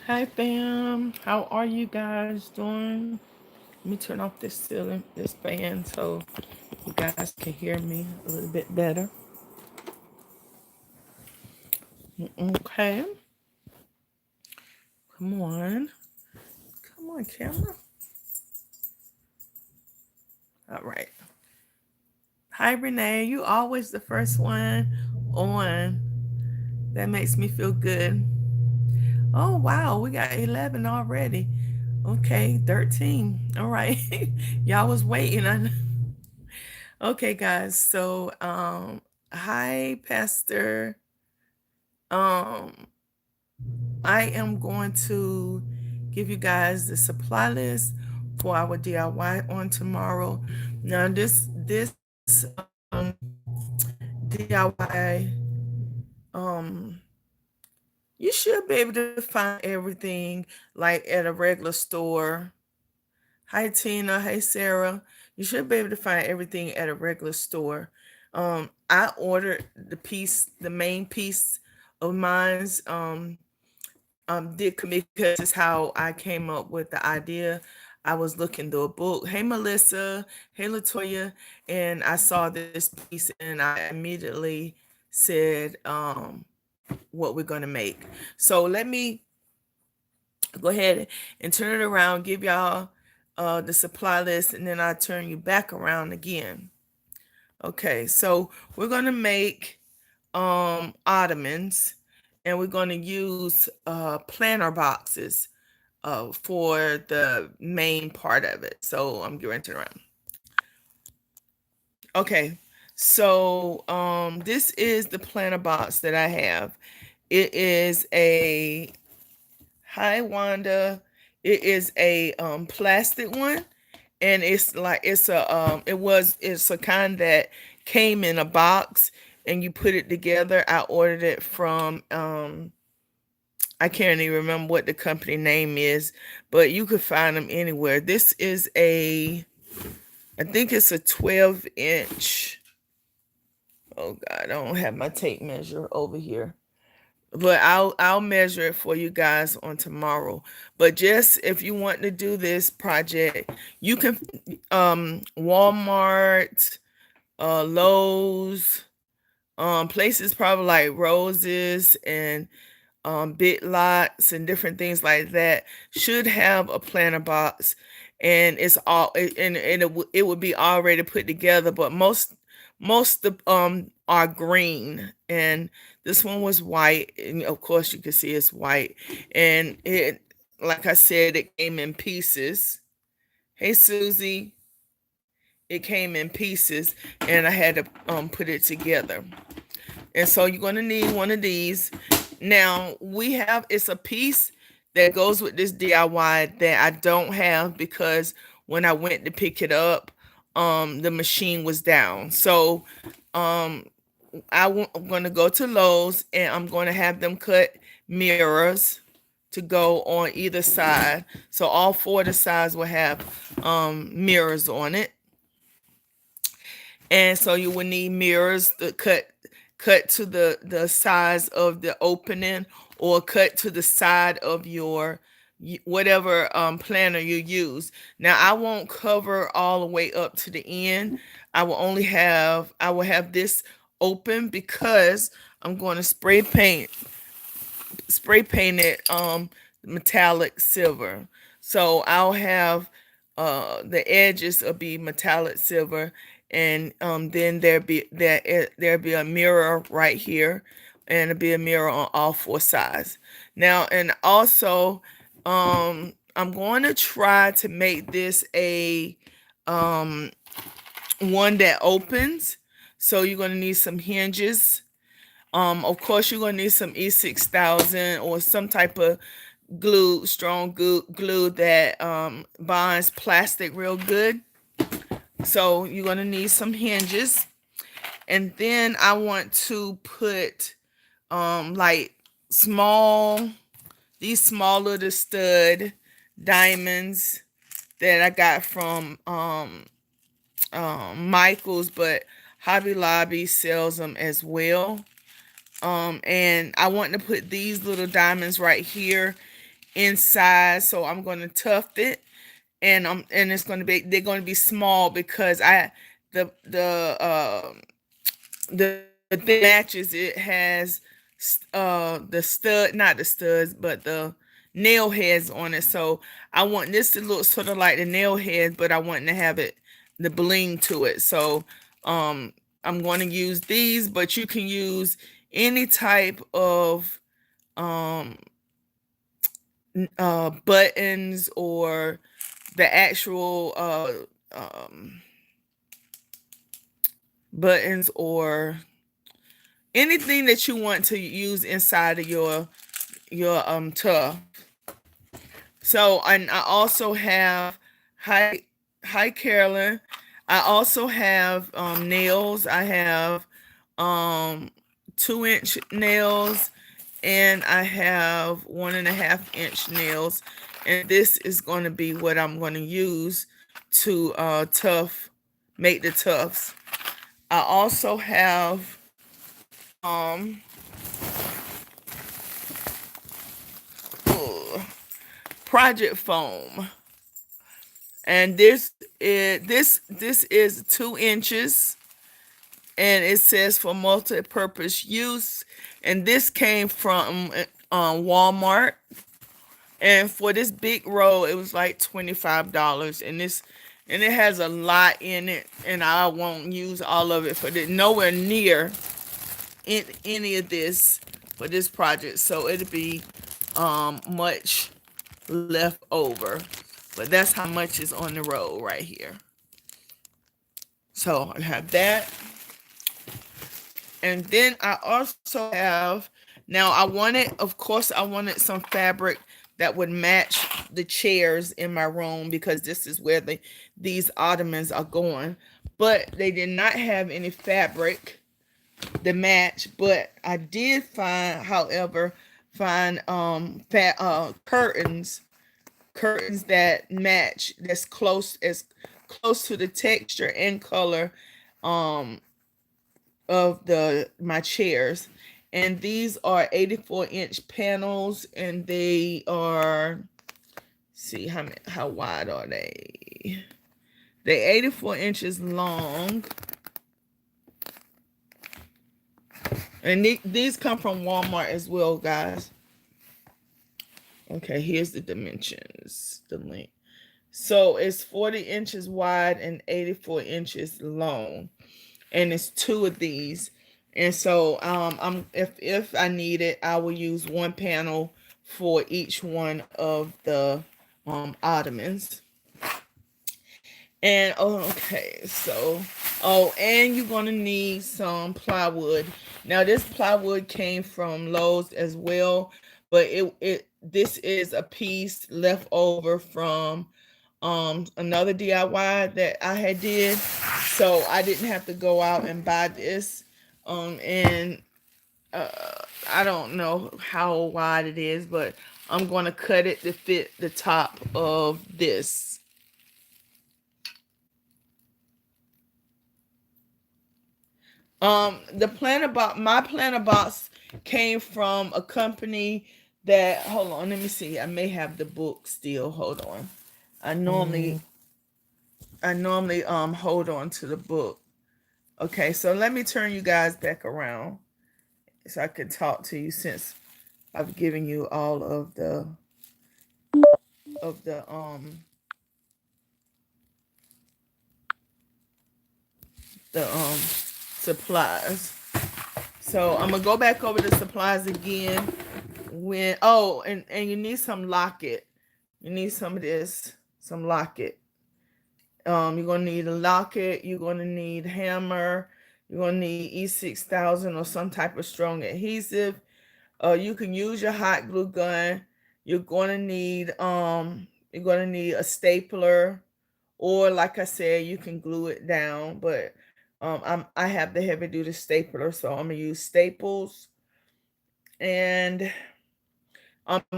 Hi fam, how are you guys doing? Let me turn off this ceiling, this fan, so you guys can hear me a little bit better. Okay, come on, come on, camera. All right. Hi Renee, you always the first one on. That makes me feel good. Oh wow, we got 11 already. Okay, 13. All right, y'all was waiting. Okay, guys. So, hi, Pastor. Um, I am going to give you guys the supply list for our DIY on tomorrow. Now, this DIY, um, you should be able to find everything like at a regular store. Hi Tina, hey Sarah. You should be able to find everything at a regular store. I ordered the main piece of mine's. Did commit because it's how I came up with the idea. I was looking through a book. Hey Melissa, hey Latoya, and I saw this piece and I immediately said what we're gonna make. So let me go ahead and turn it around, give y'all the supply list, and then I turn you back around again. Okay, so we're gonna make ottomans, and we're gonna use planter boxes for the main part of it. So I'm getting to turn around. Okay, so this is the planter box that I have. It is a Hi Wanda. It is a plastic one, and it's a kind that came in a box and you put it together. I ordered it from I can't even remember what the company name is, but you could find them anywhere. This is I think it's a 12-inch. Oh God, I don't have my tape measure over here, but I'll measure it for you guys on tomorrow. But just if you want to do this project, you can Walmart, Lowe's, places probably like Roses and bit lots and different things like that should have a planter box, and it would be already put together. But most of are green, and this one was white, and of course you can see it's white, and it, like I said, it came in pieces. Hey Susie, it came in pieces, and I had to put it together. And so you're going to need one of these. Now, it's a piece that goes with this DIY that I don't have because when I went to pick it up, the machine was down. So, um, I'm going to go to Lowe's and I'm going to have them cut mirrors to go on either side. So all four of the sides will have mirrors on it. And so you will need mirrors to cut to the size of the opening, or cut to the side of your whatever planner you use. Now I won't cover all the way up to the end. I will have this open because I'm going to spray paint it metallic silver. So I'll have the edges will be metallic silver, and then there'll be a mirror right here, and there'll be a mirror on all four sides. Now, and also I'm going to try to make this a um one that opens. So you're going to need some hinges. Of course, you're gonna need some E6000 or some type of strong glue that bonds plastic real good. So you're gonna need some hinges, and then I want to put like small these small little stud diamonds that I got from Michaels, but Hobby Lobby sells them as well. And I want to put these little diamonds right here inside. So I'm going to tuft it, and it's going to be, they're going to be small because the the thing matches, it has the stud, not the studs, but the nail heads on it. So I want this to look sort of like the nail heads, but I want to have it, the bling to it. So um I'm going to use these, but you can use any type of um buttons, or the actual um buttons, or anything that you want to use inside of your tuff. So, and I also have high Carolyn. I also have nails. I have um 2-inch nails, and I have 1.5-inch nails. And this is going to be what I'm going to use to make the tufts. I also have um ugh, project foam, and this is 2 inches, and it says for multi-purpose use, and this came from Walmart. And for this big roll, it was like $25, and it has a lot in it, and I won't use all of it for this, nowhere near in any of this for this project. So it'll be much left over, but that's how much is on the roll right here. So I have that, and then I also have, now I wanted, of course I wanted some fabric that would match the chairs in my room, because this is where these ottomans are going. But they did not have any fabric the match, but I did find, however, find curtains that match, that's close to the texture and color um of the my chairs. And these are 84-inch panels, and they are, see how wide are they? They 84 inches long. And these come from Walmart as well, guys. Okay, here's the dimensions, the length. So it's 40 inches wide and 84 inches long. And it's two of these. And so I'm if I need it, I will use one panel for each one of the ottomans. And okay, so and you're gonna need some plywood. Now this plywood came from Lowe's as well, but this is a piece left over from another DIY that I had did. So I didn't have to go out and buy this. And I don't know how wide it is, but I'm gonna cut it to fit the top of this. The planter box, my planter box came from a company that, hold on, let me see. I may have the book still. Hold on. I normally hold on to the book. Okay, so let me turn you guys back around so I can talk to you, since I've given you all of the supplies. So I'm gonna go back over the supplies again. When, oh, and you need some locket. You need some of this, some locket. You're gonna need a locket. You're gonna need hammer. You're gonna need E6000 or some type of strong adhesive. You can use your hot glue gun. You're gonna need a stapler, or like I said, you can glue it down. But I have the heavy duty stapler, so I'm gonna use staples. And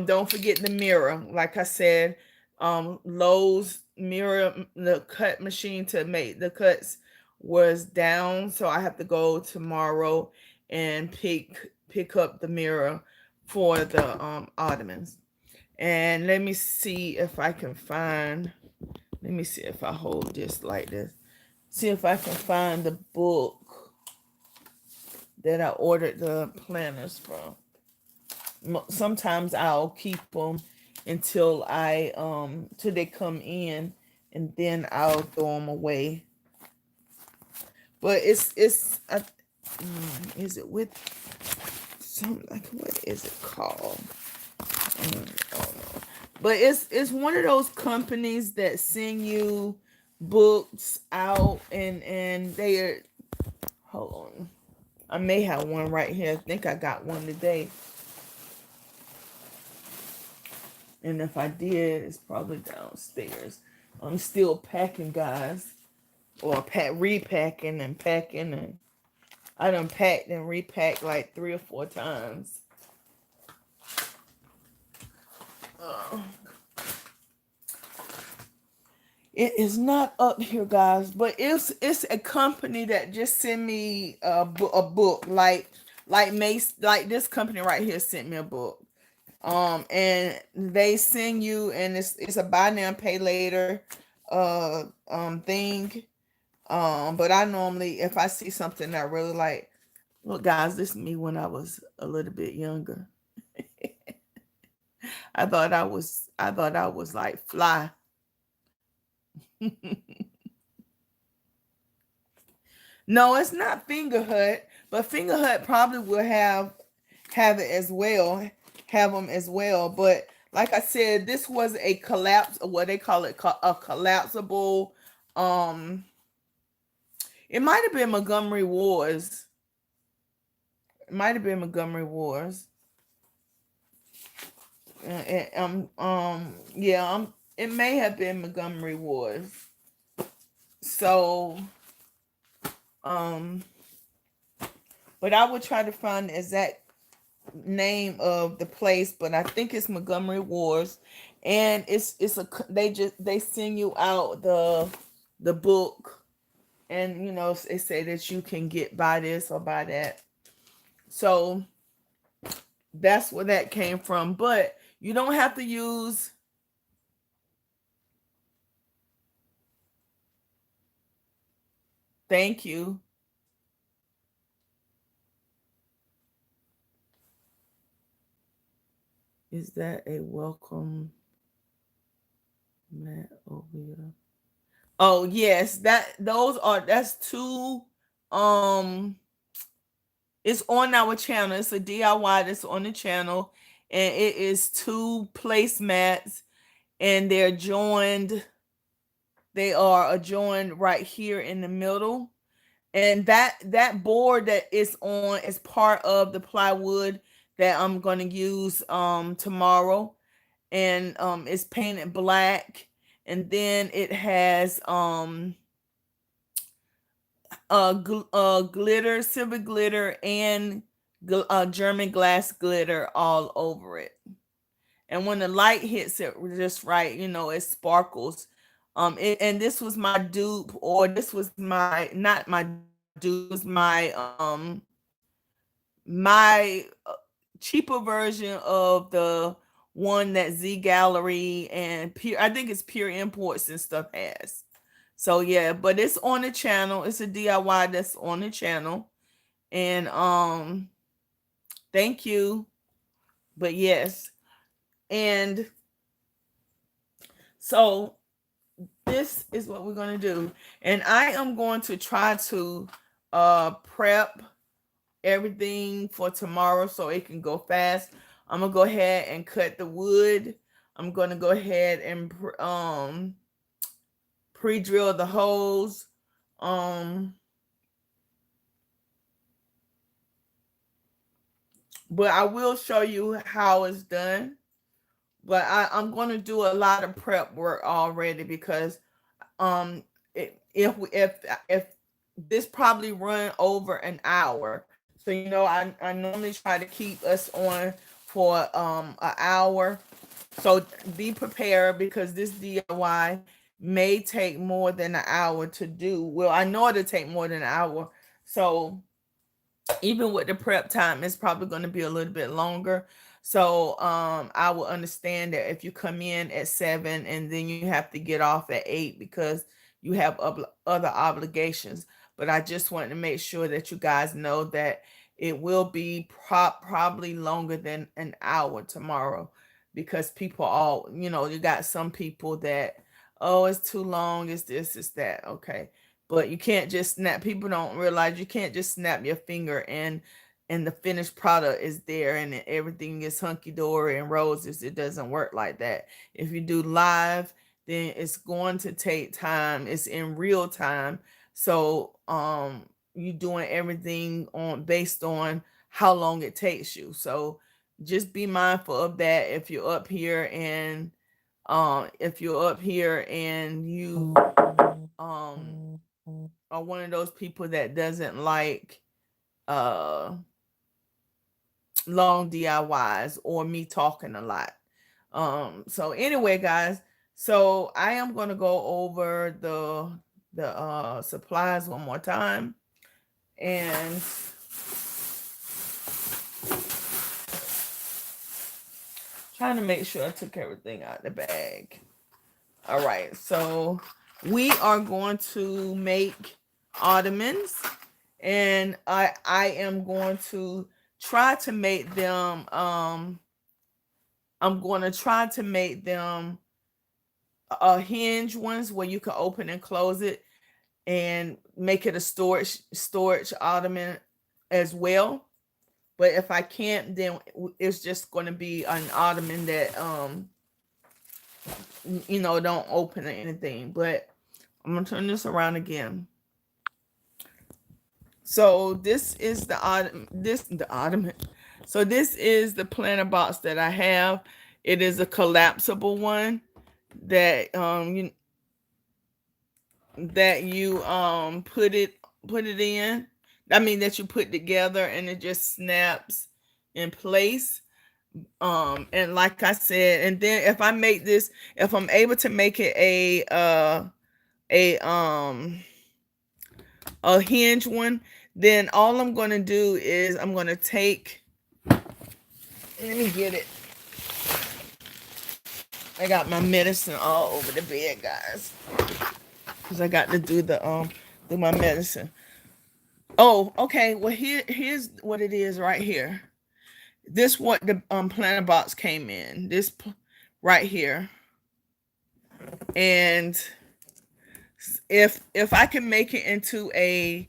don't forget the mirror. Like I said, Lowe's mirror, the cut machine to make the cuts was down, so I have to go tomorrow and pick up the mirror for the ottomans. And let me see if I can find, let me see if I hold this like this. See if I can find the book that I ordered the planners from. Sometimes I'll keep them until till they come in, and then I'll throw them away. But is it with some, like, what is it called? I don't know. But it's one of those companies that send you books out, and they are, hold on. I may have one right here. I think I got one today. And if I did, it's probably downstairs. I'm still packing, guys. Or repacking and packing, and I done packed and repacked like 3 or 4 times. Uh, it is not up here, guys, but it's a company that just sent me a book, like Mace, like this company right here sent me a book. And they send you, and it's a buy now pay later thing. But I normally, if I see something that I really like, look, guys, this is me when I was a little bit younger. I thought I was like fly. No, it's not Finger Hut, but Finger Hut probably will have it as well, have them as well. But like I said, this was a collapse, or what they call it, a collapsible. Um, it might have been Montgomery Wars. It might have been Montgomery Wars. Yeah, it may have been Montgomery Wars. So, um, but I would try to find the exact name of the place, but I think it's Montgomery Wars, and they send you out the book, and they say that you can get buy this or buy that. So that's where that came from. But you don't have to use. Thank you. Is that a welcome mat over here? Oh yes, that's two. Um, it's on our channel. It's a DIY that's on the channel, and it is two placemats, and they're joined. They are adjoined right here in the middle, and that board that is on is part of the plywood that I'm going to use tomorrow, and it's painted black, and then it has glitter, silver glitter, and German glass glitter all over it. And when the light hits it just right, it sparkles. And this was my dupe, or this was my not my dupe. This was my cheaper version of the one that Z Gallery and Pure, I think it's Pure Imports and stuff has. So yeah, but it's on the channel. It's a DIY that's on the channel. And thank you. But yes. And so this is what we're going to do. And I am going to try to prep everything for tomorrow so it can go fast. I'm going to go ahead and cut the wood. I'm going to go ahead and pre-drill the holes. But I will show you how it's done. But I'm going to do a lot of prep work already, because um if this probably run over an hour. So I normally try to keep us on for an hour. So be prepared, because this DIY may take more than an hour to do. Well, I know it'll take more than an hour. So even with the prep time, it's probably going to be a little bit longer. So I will understand that if you come in at 7 and then you have to get off at 8 because you have other obligations. But I just wanted to make sure that you guys know that it will be probably longer than an hour tomorrow, because people all, you got some people that, oh, it's too long, it's this, it's that. Okay. But you can't just snap. People don't realize you can't just snap your finger and the finished product is there and everything is hunky dory and roses. It doesn't work like that. If you do live, then it's going to take time. It's in real time. So you doing everything on based on how long it takes you. So just be mindful of that. If you're up here and you um are one of those people that doesn't like uh long DIYs or me talking a lot. So anyway, guys, so I am going to go over the supplies one more time, and trying to make sure I took everything out of the bag. All right, so we are going to make ottomans, and I am going to try to make them I'm going to try to make them hinge ones where you can open and close it, and make it a storage ottoman as well. But if I can't, then it's just going to be an ottoman that don't open or anything. But I'm gonna turn this around again. So this is the ottoman. So this is the planter box that I have. It is a collapsible one that you put it in. I mean that you put together and it just snaps in place. And like I said, and then if I'm able to make it a a hinge one, then all I'm going to do is I'm going to take, let me get it. I got my medicine all over the bed, guys, because I got to do my medicine. Oh, okay. Well, here's what it is right here. This what the planter box came in. Right here. And if I can make it into a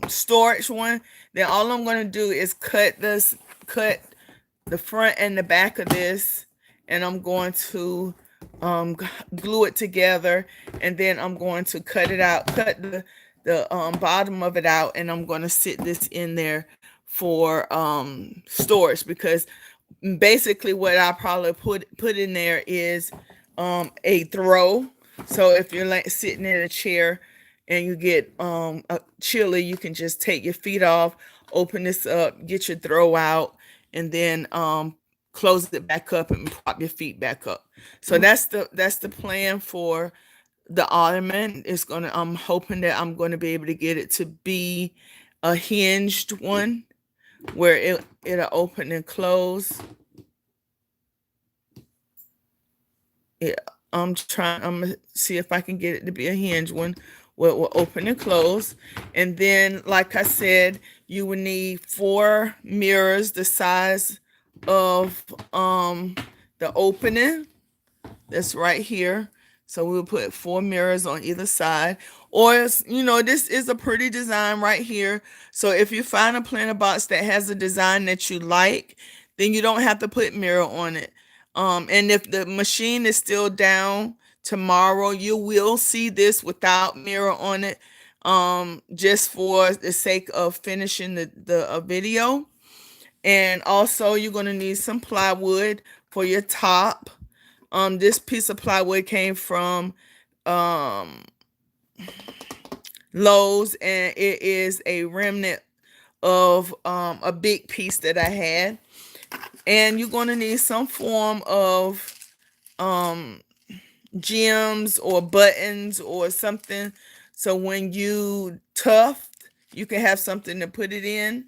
storage one, then all I'm gonna do is cut the front and the back of this, and I'm going to glue it together, and then I'm going to cut the bottom of it out, and I'm going to sit this in there for storage, because basically what I probably put in there is a throw. So if you're like sitting in a chair and you get a chilly, you can just take your feet off, open this up, get your throw out, and then close it back up and prop your feet back up. So that's the plan for the ottoman. I'm hoping that I'm going to be able to get it to be a hinged one where it'll open and close. Yeah, I'm gonna see if I can get it to be a hinge one where it will open and close. And then, like I said, you will need 4 mirrors the size of the opening that's right here. So we'll put 4 mirrors on either side. Or, this is a pretty design right here. So if you find a planter box that has a design that you like, then you don't have to put mirror on it. And if the machine is still down tomorrow, you will see this without mirror on it, just for the sake of finishing the video. And also, you're going to need some plywood for your top. This piece of plywood came from um, Lowe's, and it is a remnant of a big piece that I had. And you're going to need some form of um, gems or buttons or something, so when you tuft, you can have something to put it in.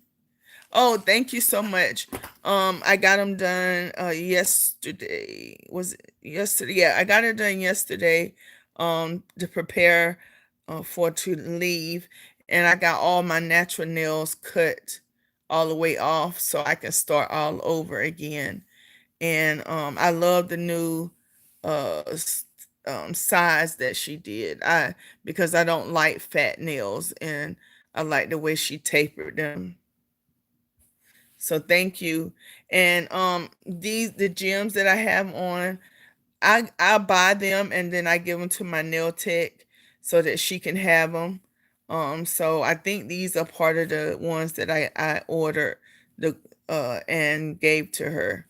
Oh, thank you so much. I got them done yesterday. Was it yesterday? Yeah, I got it done yesterday to prepare for to leave, and I got all my natural nails cut all the way off so I can start all over again. And I love the new size that she did. I Because I don't like fat nails, and I like the way she tapered them. So thank you. And the gems that I have on, I buy them and then I give them to my nail tech so that she can have them. So I think these are part of the ones that I ordered the and gave to her.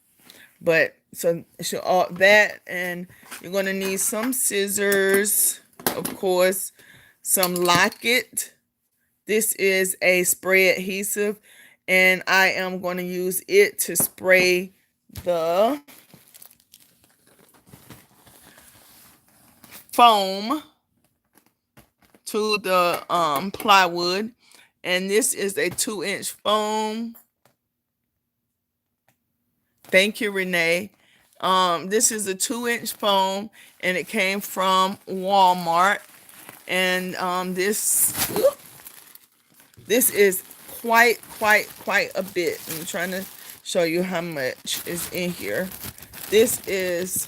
But so all that, and you're gonna need some scissors, of course, some locket. This is a spray adhesive, and I am going to use it to spray the foam to the plywood. And this is a 2-inch foam. Thank you, Renee. This is a 2-inch foam, and it came from Walmart. And this is quite a bit. I'm trying to show you how much is in here. This is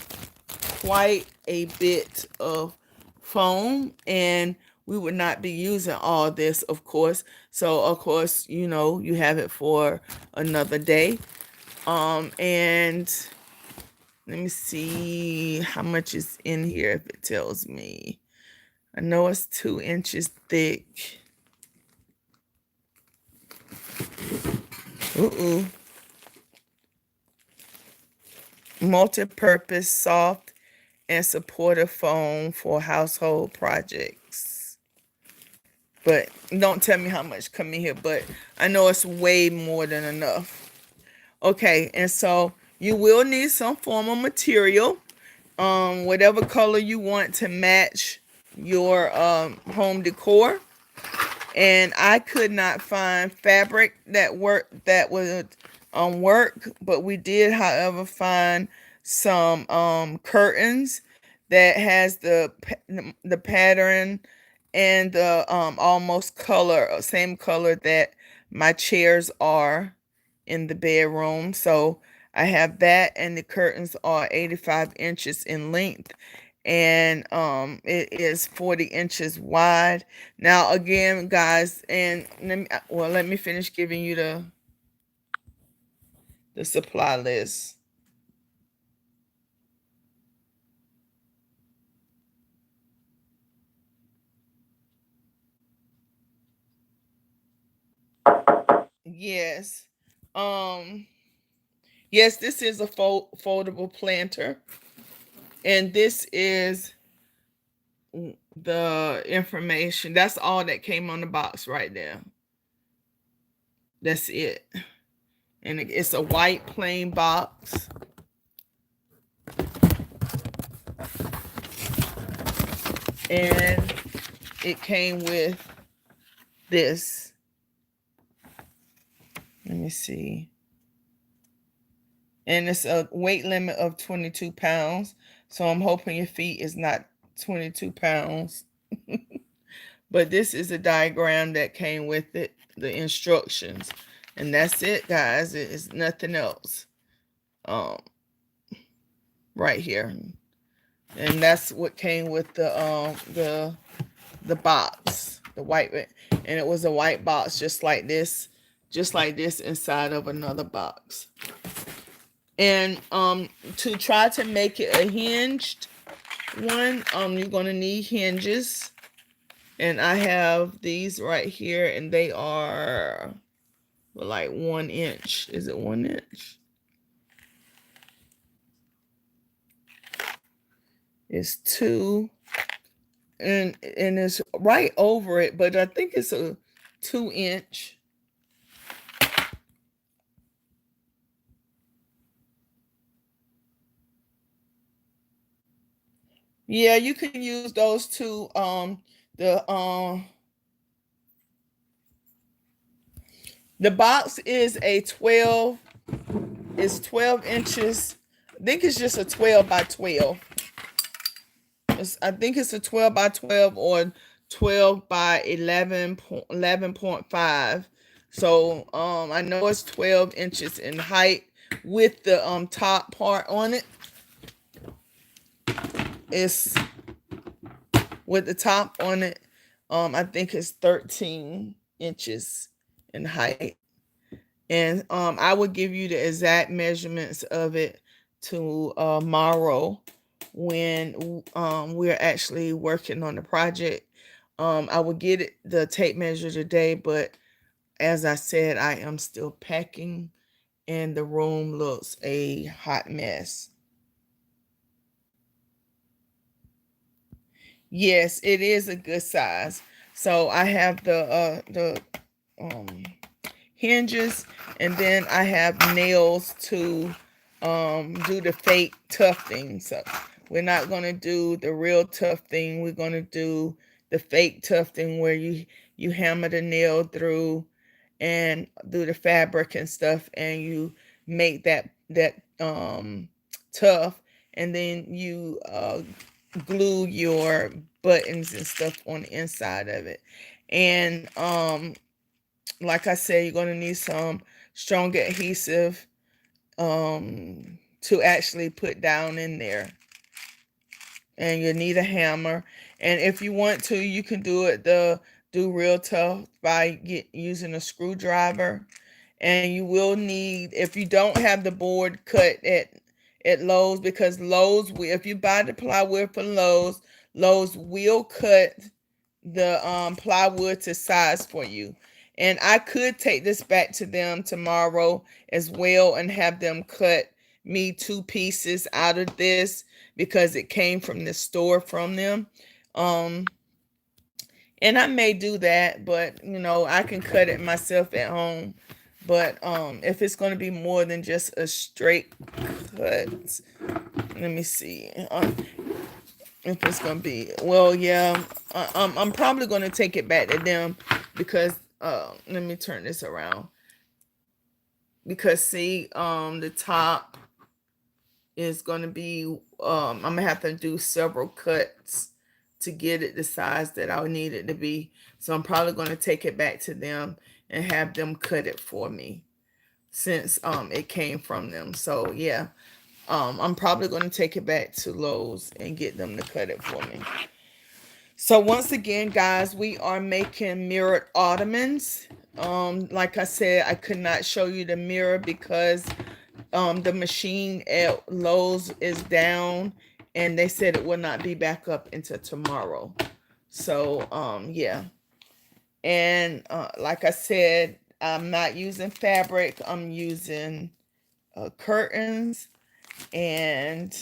quite a bit of foam, and we would not be using all this, of course. So of course, you have it for another day. And let me see how much is in here if it tells me. I know it's 2 inches thick. Ooh. Multi-purpose soft and supportive foam for household projects. But don't tell me how much come in here, but I know it's way more than enough. Okay, and so you will need some form of material, whatever color you want to match your home decor. And I could not find fabric that would work, but we did, however, find some curtains that has the pattern and the almost color, same color that my chairs are in the bedroom. So I have that, and the curtains are 85 inches in length, and it is 40 inches wide. Now again, guys, and let me finish giving you the supply list. Yes. Um yes, this is a foldable planter, and this is the information. That's all that came on the box right there. That's it. And it's a white plain box. And it came with this. Let me see. And it's a weight limit of 22 pounds. So I'm hoping your feet is not 22 pounds. But this is a diagram that came with it, the instructions. And that's it, guys. It is nothing else. Um, right here. And that's what came with the box, the white, and it was a white box just like this inside of another box. And to try to make it a hinged one, you're gonna need hinges. And I have these right here, and they are like 1 inch. Is it 1 inch? It's two, and it's right over it, but I think it's a 2 inch. Yeah, you can use those two. The The box is a 12, it's 12 inches. I think it's just a 12 by 12. I think it's a 12 by 12 or 12 by 11.5. So I know it's 12 inches in height with the top part on it. It's with the top on it. I think it's 13 inches in height. And I will give you the exact measurements of it tomorrow when we're actually working on the project. I will get the tape measure today, but as I said, I am still packing and the room looks a hot mess. Yes, it is a good size. So I have the um hinges, and then I have nails to do the fake tufting. So we're not going to do the real tufting. We're going to do the fake tufting where you hammer the nail through and do the fabric and stuff, and you make that tough, and then you glue your buttons and stuff on the inside of it. And like I said, you're going to need some strong adhesive to actually put down in there. And you need a hammer. And if you want to, you can do real tough by using a screwdriver. And you will need, if you don't have the board cut at Lowe's, because Lowe's, if you buy the plywood from Lowe's, Lowe's will cut the plywood to size for you. And I could take this back to them tomorrow as well and have them cut me 2 pieces out of this because it came from the store from them. Um, and I may do that, but I can cut it myself at home. But if it's going to be more than just a straight cut, let me see. If it's gonna be, well, yeah, I'm probably gonna take it back to them because let me turn this around, because see, the top is gonna be I'm gonna have to do several cuts to get it the size that I need it to be. So I'm probably gonna take it back to them and have them cut it for me since it came from them. So yeah, I'm probably going to take it back to Lowe's and get them to cut it for me. So once again, guys, we are making mirrored ottomans. Like I said, I could not show you the mirror because the machine at Lowe's is down, and they said it will not be back up until tomorrow. So yeah, and like I said, I'm not using fabric. I'm using curtains, and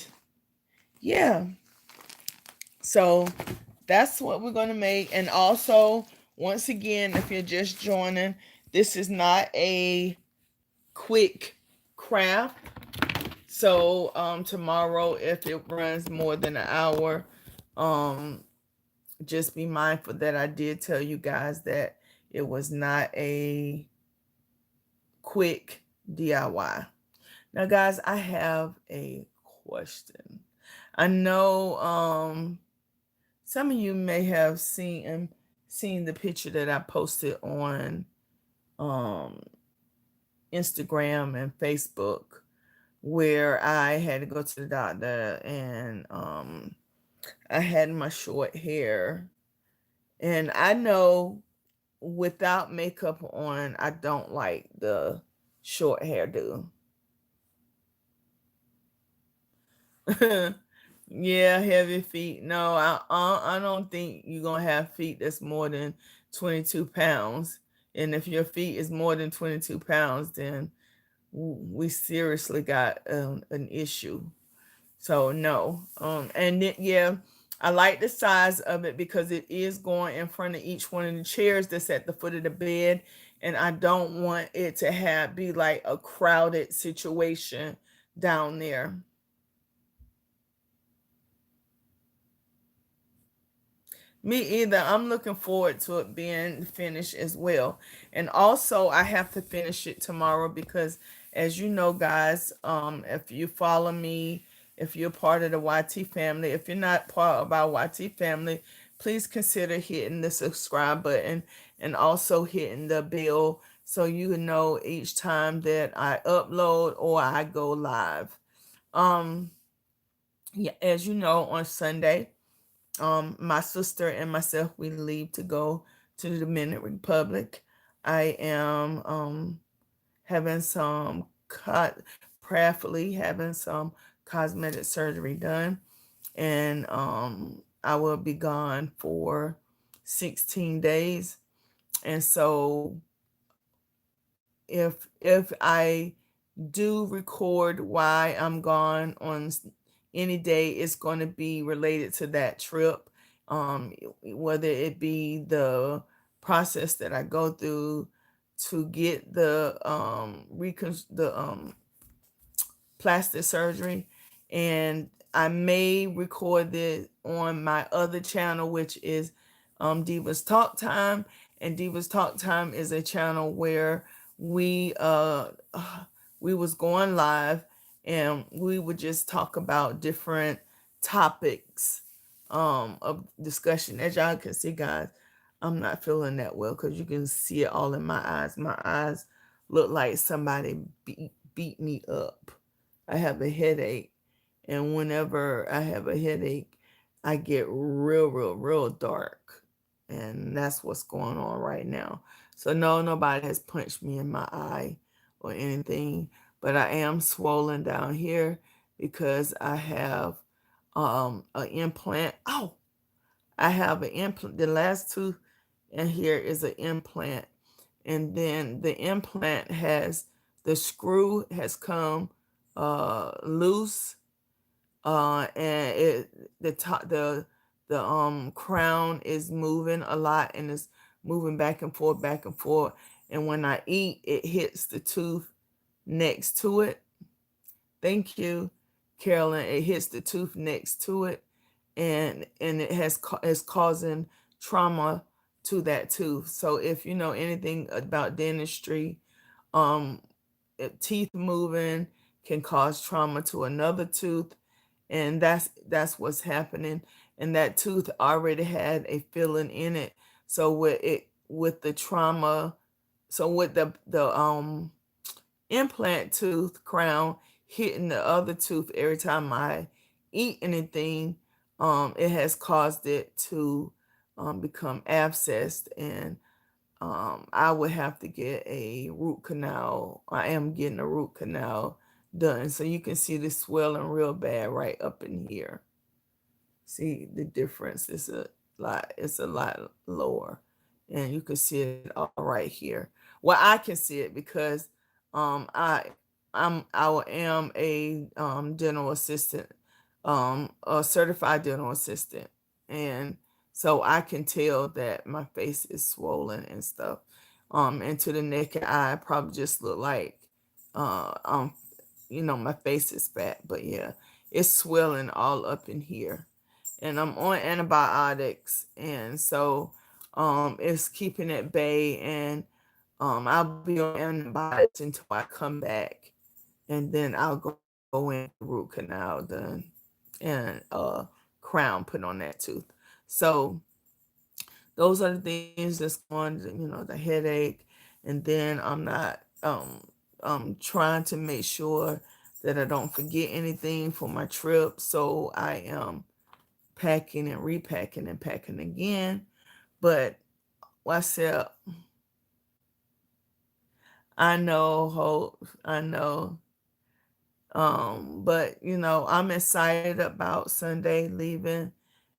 yeah, so that's what we're going to make. And also, once again, if you're just joining, this is not a quick craft. So tomorrow, if it runs more than an hour, um just be mindful that I did tell you guys that it was not a quick DIY. Now, guys, I have a question. I know some of you may have seen the picture that I posted on um Instagram and Facebook where I had to go to the doctor, and I had my short hair. And I know without makeup on, I don't like the short hairdo. Yeah, heavy feet. No, I don't think you're gonna have feet that's more than 22 pounds. And if your feet is more than 22 pounds, then we seriously got an issue. So no. And then, yeah, I like the size of it because it is going in front of each one of the chairs that's at the foot of the bed, and I don't want it to be like a crowded situation down there. Me either. I'm looking forward to it being finished as well. And also I have to finish it tomorrow because as you know, guys, if you follow me, if you're part of the YT family, if you're not part of our YT family, please consider hitting the subscribe button and also hitting the bell so you know each time that I upload or I go live. Um yeah, as you know, on Sunday, my sister and myself, we leave to go to the Dominican Republic. I am having some prayerfully having some cosmetic surgery done, and I will be gone for 16 days. And so if I do record why I'm gone on any day, it's going to be related to that trip. Whether it be the process that I go through to get the plastic surgery, and I may record it on my other channel, which is Divas Talk Time. And Divas Talk Time is a channel where we we was going live and we would just talk about different topics of discussion. As y'all can see, guys, I'm not feeling that well because you can see it all in my eyes. My eyes look like somebody beat me up. I have a headache, and whenever I have a headache, I get real dark, and that's what's going on right now. So no, nobody has punched me in my eye or anything, but I am swollen down here because I have an implant. Oh, I have an implant. The last tooth in here is an implant, and then the implant has the screw has come loose, and the top the crown is moving a lot and it's moving back and forth, and when I eat it hits the tooth next to it. Thank you, Carolyn. It hits the tooth next to it, and it is causing trauma to that tooth. So if you know anything about dentistry, um, teeth moving can cause trauma to another tooth, and that's what's happening. And that tooth already had a filling in it, so with the trauma, so with the implant tooth crown hitting the other tooth every time I eat anything, it has caused it to become abscessed, and I would have to get a root canal. I am getting a root canal done. So you can see the swelling real bad right up in here. See the difference is it's a lot lower. And you can see it all right here. Well, I can see it because I am a dental assistant, a certified dental assistant. And so I can tell that my face is swollen and stuff. And to the naked eye, I probably just look like uh um my face is fat, but yeah, it's swelling all up in here. And I'm on antibiotics, and so it's keeping it bay, and I'll be on antibiotics until I come back, and then I'll go in root canal done and crown put on that tooth. So those are the things that's going, the headache, and then I'm trying to make sure that I don't forget anything for my trip. So I am packing and repacking and packing again. But I said, I know, hope, I know. But I'm excited about Sunday leaving,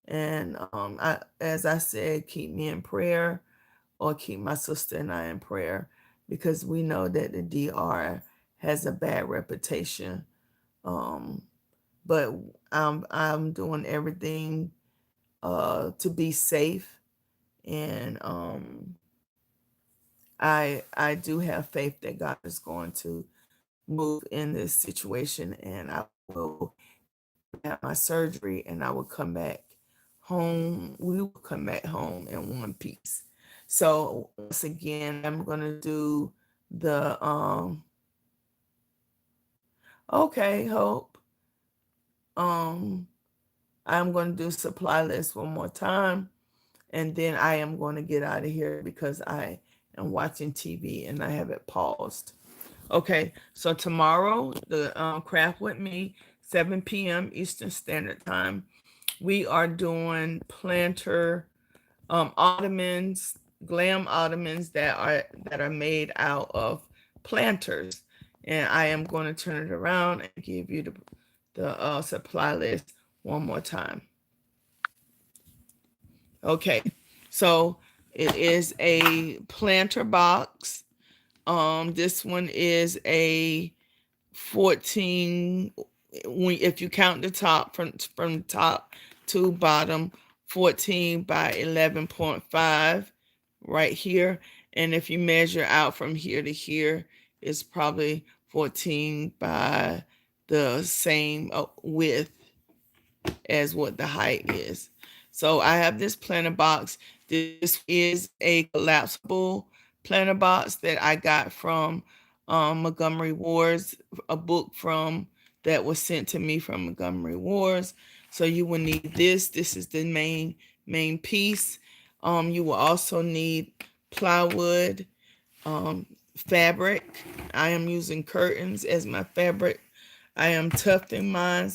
and as I said, keep me in prayer, or keep my sister and I in prayer, because we know that the DR has a bad reputation. Um, but I'm doing everything to be safe, and I do have faith that God is going to move in this situation, and I will have my surgery and I will come back home. We will come back home in one piece. So once again, I'm gonna do the okay, Hope. Um, I'm gonna do supply list one more time, and then I am going to get out of here because I am watching TV and I have it paused. Okay, so tomorrow, the craft with me, 7 p.m. Eastern Standard Time. We are doing planter ottomans, glam ottomans that are made out of planters, and I am going to turn it around and give you the supply list one more time. Okay, so it is a planter box. This one is a 14, if you count the top from top to bottom, 14 by 11.5 right here. And if you measure out from here to here, it's probably 14 by the same width as what the height is. So I have this planter box. This is a collapsible planter box that I got from Montgomery Ward's, a book from that was sent to me from Montgomery Ward's. So you will need this. This is the main piece. You will also need plywood, um, fabric. I am using curtains as my fabric. I am tufting mine,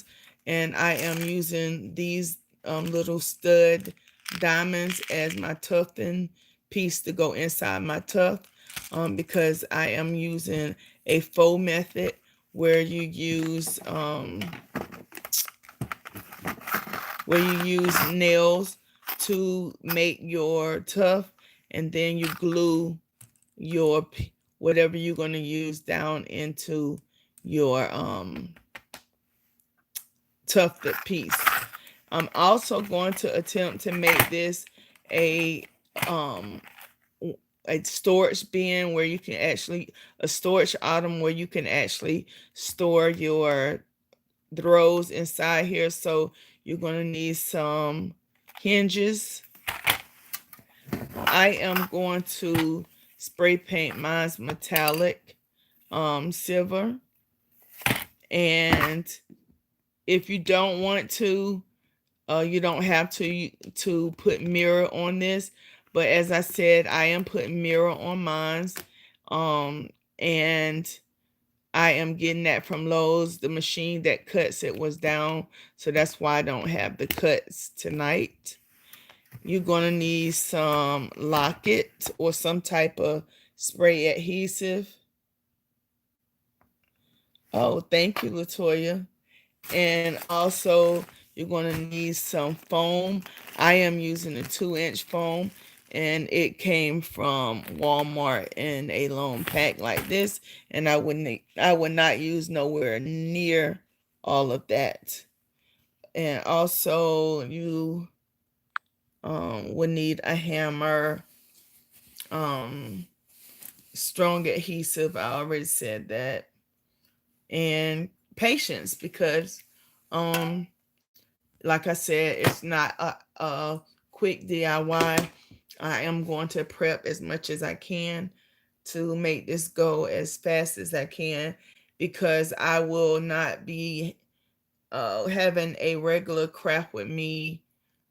and I am using these little stud diamonds as my tufting piece to go inside my tuft, because I am using a faux method where you use nails to make your tuft, and then you glue your whatever you're going to use down into your tufted piece. I'm also going to attempt to make this a um a storage bin where you can actually a storage item where you can actually store your throws inside here. So you're going to need some hinges. I am going to spray paint mine's metallic silver, and if you don't want to, you don't have to put mirror on this, but as I said, I am putting mirror on mine, and I am getting that from Lowe's. The machine that cuts it was down, so that's why I don't have the cuts tonight. You're gonna need some locket or some type of spray adhesive. Oh, thank you, Latoya. And also, you're going to need some foam. I am using a 2-inch foam, and it came from Walmart in a long pack like this. And I would not use nowhere near all of that. And also, you would need a hammer, um, strong adhesive. I already said that, and patience, because um like I said, it's not a quick DIY. I am going to prep as much as I can to make this go as fast as I can, because I will not be having a regular craft with me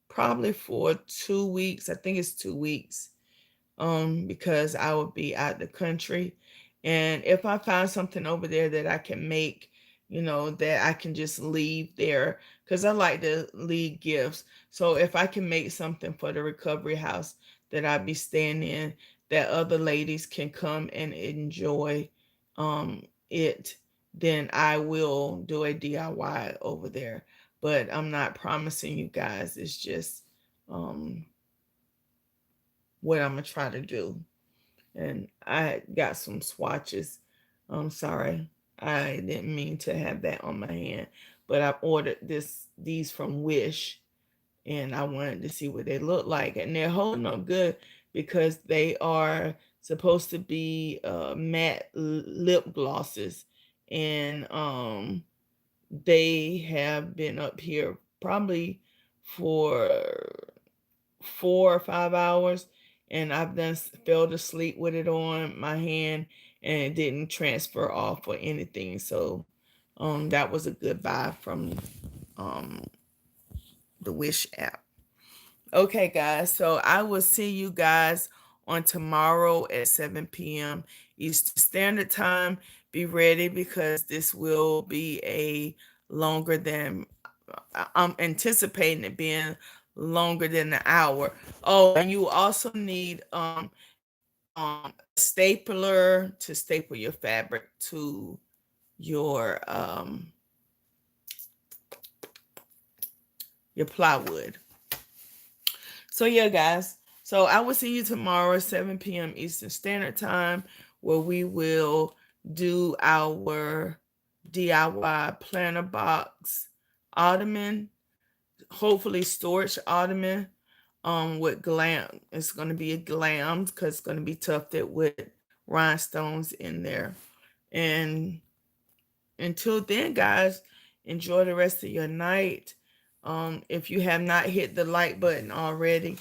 probably for 2 weeks. I think it's 2 weeks, because I will be out the country. And if I find something over there that I can make, that I can just leave there, because I like to leave gifts. So if I can make something for the recovery house that I be staying in, that other ladies can come and enjoy it, then I will do a DIY over there. But I'm not promising you guys. It's just what I'm gonna try to do. And I got some swatches. I'm sorry, I didn't mean to have that on my hand, but I ordered these from Wish, and I wanted to see what they look like, and they're holding up good because they are supposed to be matte lip glosses, and they have been up here probably for 4 or 5 hours, and I've done fell asleep with it on my hand, and it didn't transfer off or anything. So that was a good buy from um the Wish app. Okay, guys, so I will see you guys on tomorrow at 7 p.m. Eastern Standard Time. Be ready because this will be a longer than I'm anticipating it being longer than an hour. Oh, and you also need a stapler to staple your fabric to your your plywood. So yeah, guys. So I will see you tomorrow, 7 p.m. Eastern Standard Time, where we will do our DIY planner box ottoman, hopefully storage ottoman, with glam. It's going to be a glam because it's going to be tufted with rhinestones in there. And until then, guys, enjoy the rest of your night. If you have not hit the like button already,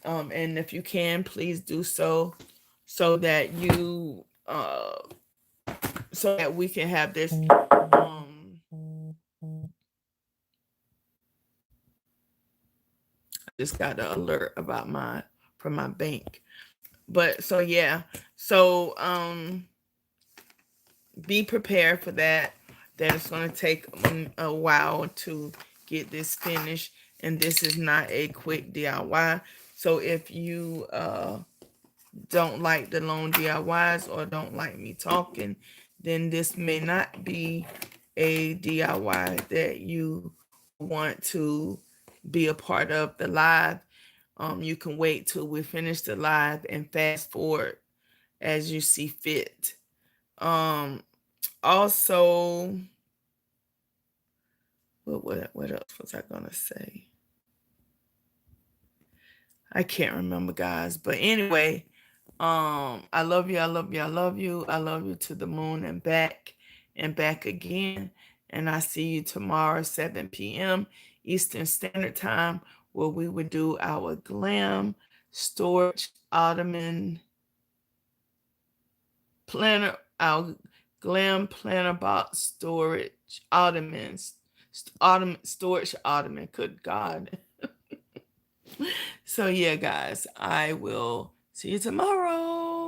and if you can, please do so, so that you so that we can have this. I just got an alert about my from my bank. But so yeah, so be prepared for that. That it's going to take a while to get this finished, and this is not a quick DIY. So if you don't like the long DIYs or don't like me talking, then this may not be a DIY that you want to be a part of the live. You can wait till we finish the live and fast forward as you see fit. Also, what else was I gonna say? I can't remember, guys. But anyway, I love you. I love you. I love you. I love you to the moon and back again. And I see you tomorrow, 7 p.m. Eastern Standard Time, where we would do our glam storage ottoman planner, our glam planner box storage ottomans, storage ottoman. Good God. So yeah, guys, I will see you tomorrow.